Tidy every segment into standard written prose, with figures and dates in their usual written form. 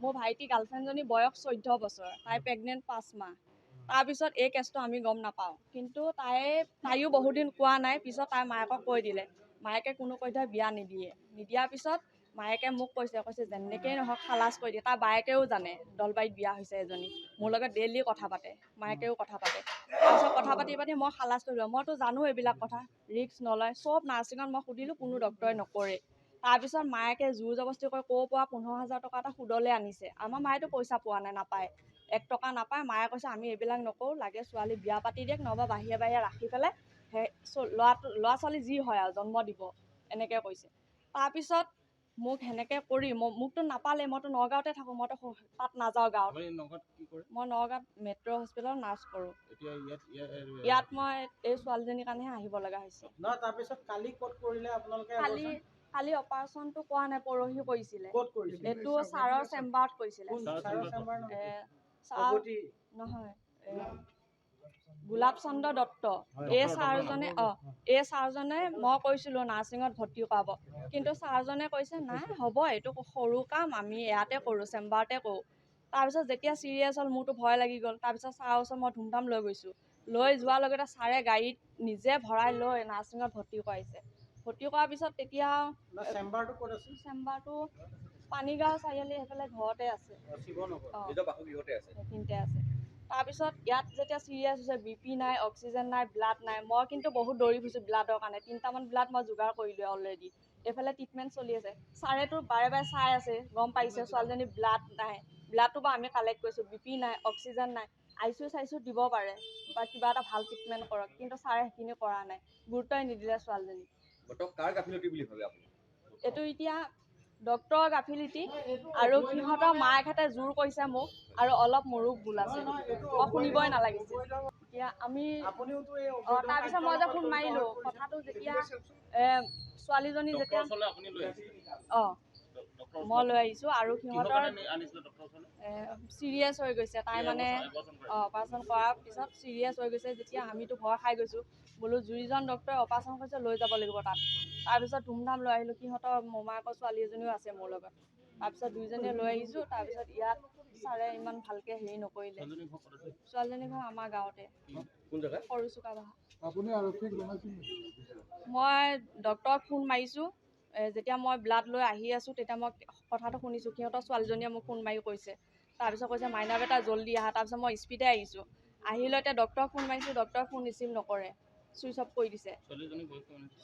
মোৰ ভাইটি গাৰ্লফ্ৰেণ্ডজনী বয়স 14 বছৰ, তাই প্ৰেগনেণ্ট 5 মাহ। তাৰপিছত এই কেছটো আমি গম নাপাওঁ, কিন্তু তাইও বহুত দিন কোৱা নাই। পিছত তাইৰ মায়েকক কৈ দিলে, মায়েকে কোনো পধ্যে বিয়া নিদিয়াৰ পিছত মায়েকে মোক কৈছে যেনেকেই নহওক খালাচ কৰি দিয়ে। তাৰ বায়েকেও জানে দলবাৰীত বিয়া হৈছে এজনী, মোৰ লগত ডেইলি কথা পাতে, মায়েকেও কথা পাতে। তাৰপিছত কথা পাতি মই খালাচ কৰি দিলোঁ। মইতো জানো এইবিলাক কথা, ৰিস্ক নলয়। চব নাৰ্ছিঙত মই সুধিলোঁ, কোনো ডক্টৰে নকৰে। তাৰপিছত মায়েকে জোৰ জবস্তি কৰি ক'ৰ পৰা 15,000 টকা এটা সুদলৈ আনিছে। আমাৰ মায়েতো পইচা পোৱা নাই, নাপায়, 1 টকা নাপায়। মায়ে কৈছে আমি এইবিলাক নকৰোঁ, লাগে ছোৱালী বিয়া পাতি দিয়ক, নহ'বা বাহিৰে ৰাখি পেলাই সেই ল'ৰা ছোৱালী যি হয় আৰু জন্ম দিব, এনেকৈ কৈছে। তাৰপিছত মোক সেনেকৈ কৰি মোকতো নাপালে, মইতো নগাঁৱতে থাকোঁ, মইতো তাত নাযাওঁ গাঁৱত। মই নগাঁৱত মেট্ৰ' হস্পিটেলত নাৰ্ছ কৰোঁ। ইয়াত মই এই ছোৱালীজনীৰ কাৰণেহে আহিব লগা হৈছে। কালি অপাৰেশ্যনটো কৰা নাই, পৰহি কৰিছিলে। এইটো ছাৰৰ চেম্বাৰত কৰিছিলে। নহয়, গোলাপ চন্দ্ৰ দত্ত। এই ছাৰজনে মই কৈছিলোঁ নাৰ্ছিঙত ভৰ্তি কৰাব, কিন্তু ছাৰজনে কৈছে নাই হ'ব, এইটো সৰু কাম, আমি ইয়াতে কৰোঁ, চেম্বাৰতে কৰোঁ। তাৰপিছত যেতিয়া চিৰিয়াছ হ'ল, মোৰতো ভয় লাগি গ'ল। তাৰপিছত ছাৰৰ ওচৰত মই ধুমধাম লৈ গৈছোঁ। লৈ যোৱাৰ লগতে ছাৰে গাড়ীত নিজে ভৰাই লৈ নাৰ্ছিঙত ভৰ্তি কৰাইছে। ভৰ্তি কৰাৰ পিছত তেতিয়া চেম্বাৰটো পানীগাঁও চাৰিআলি সেইফালে ঘৰতে আছে, সেইখিনিতে আছে। তাৰপিছত ইয়াত যেতিয়া চিৰিয়াছ হৈছে, BP নাই, অক্সিজেন নাই, ব্লাড নাই। মই কিন্তু বহুত দৌৰি ফুৰিছোঁ ব্লাডৰ কাৰণে, 3টামান ব্লাড মই যোগাৰ কৰিলোঁ অলৰেডি। এইফালে ট্ৰিটমেণ্ট চলি আছে। ছাৰেতো বাৰে চাই আছে, গম পাইছে ছোৱালীজনী ব্লাড নাই। ব্লাডটো বাৰু আমি কালেক্ট কৰিছোঁ, BP নাই, অক্সিজেন নাই। ICU দিব পাৰে বা কিবা এটা ভাল ট্ৰিটমেণ্ট কৰক, কিন্তু ছাৰে সেইখিনি কৰা নাই, গুৰুত্বই নিদিলে ছোৱালীজনী। এইটো এতিয়া ডক্টৰৰ গাফিলতি আৰু সিহঁতৰ মাকহঁতে জোৰ কৰিছে মোক, আৰু অলপ মোৰো ভুল আছে, মই শুনিবই নালাগিছিল। এতিয়া আমি তাৰপিছত মই যে ফোন মাৰিলোঁ, কথাটো যেতিয়া ছোৱালীজনী যেতিয়া মই লৈ আহিছোঁ, আৰু সিহঁতৰ চিৰিয়াছ হৈ গৈছে। তাই মানে অপাৰেশ্যন কৰাৰ পিছত চিৰিয়াছ হৈ গৈছে যেতিয়া, আমিতো ভয় খাই গৈছোঁ। বোলো যিজন ডক্টৰে অপাৰেশ্যন কৰিছে লৈ যাব লাগিব তাত। তাৰপিছত ধুমধাম লৈ আহিলোঁ। সিহঁতৰ মোমায়েকৰ ছোৱালী এজনীও আছে মোৰ লগত। তাৰপিছত দুইজনীয়ে লৈ আহিছোঁ। তাৰপিছত ইয়াত ছাৰে ইমান ভালকৈ হেৰি নকৰিলে। ছোৱালীজনী ঘৰ আমাৰ গাঁৱতে, সৰু চুকাবাহা। মই ডক্টৰক ফোন মাৰিছোঁ। যেতিয়া মই ব্লাড লৈ আহি আছোঁ, তেতিয়া মই কথাটো শুনিছোঁ, সিহঁতৰ ছোৱালীজনীয়ে মোক ফোন মাৰি কৈছে। তাৰপিছত কৈছে মাইনা বেটা জল্দি আহা। তাৰপিছত মই স্পীডে আহিছোঁ। আহি লৈ এতিয়া ডক্টৰক ফোন মাৰিছোঁ, ডক্টৰে ফোন ৰিচিভ নকৰে, চুইচ অফ কৰি দিছে।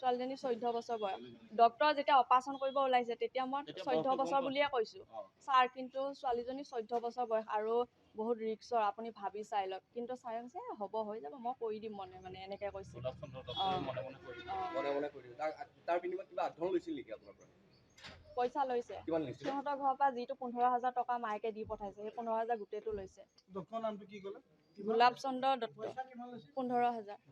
ছোৱালীজনী 14 বছৰ বয়স। ডক্টৰ যেতিয়া অপাৰেশ্যন কৰিব ওলাইছে, তেতিয়া মই 14 বছৰ বুলিয়ে কৈছোঁ ছাৰ, কিন্তু ছোৱালীজনী 14 বছৰ বয়স আৰু বহুত ৰিক্সৰ, আপুনি ভাবি চাই লওক। কিন্তু ছাৰে কৈছে হ'ব, হৈ যাব, মই কৰি দিম মনে এনেকৈ কৈছে। পইচা লৈছে, সিহঁতৰ ঘৰৰ পৰা যিটো 15,000 টকা মায়েকে দি পঠাইছে, সেই 15,000 গোটেইটো লৈছে। গোলাপ চন্দ্ৰ দত্ত, 15,000।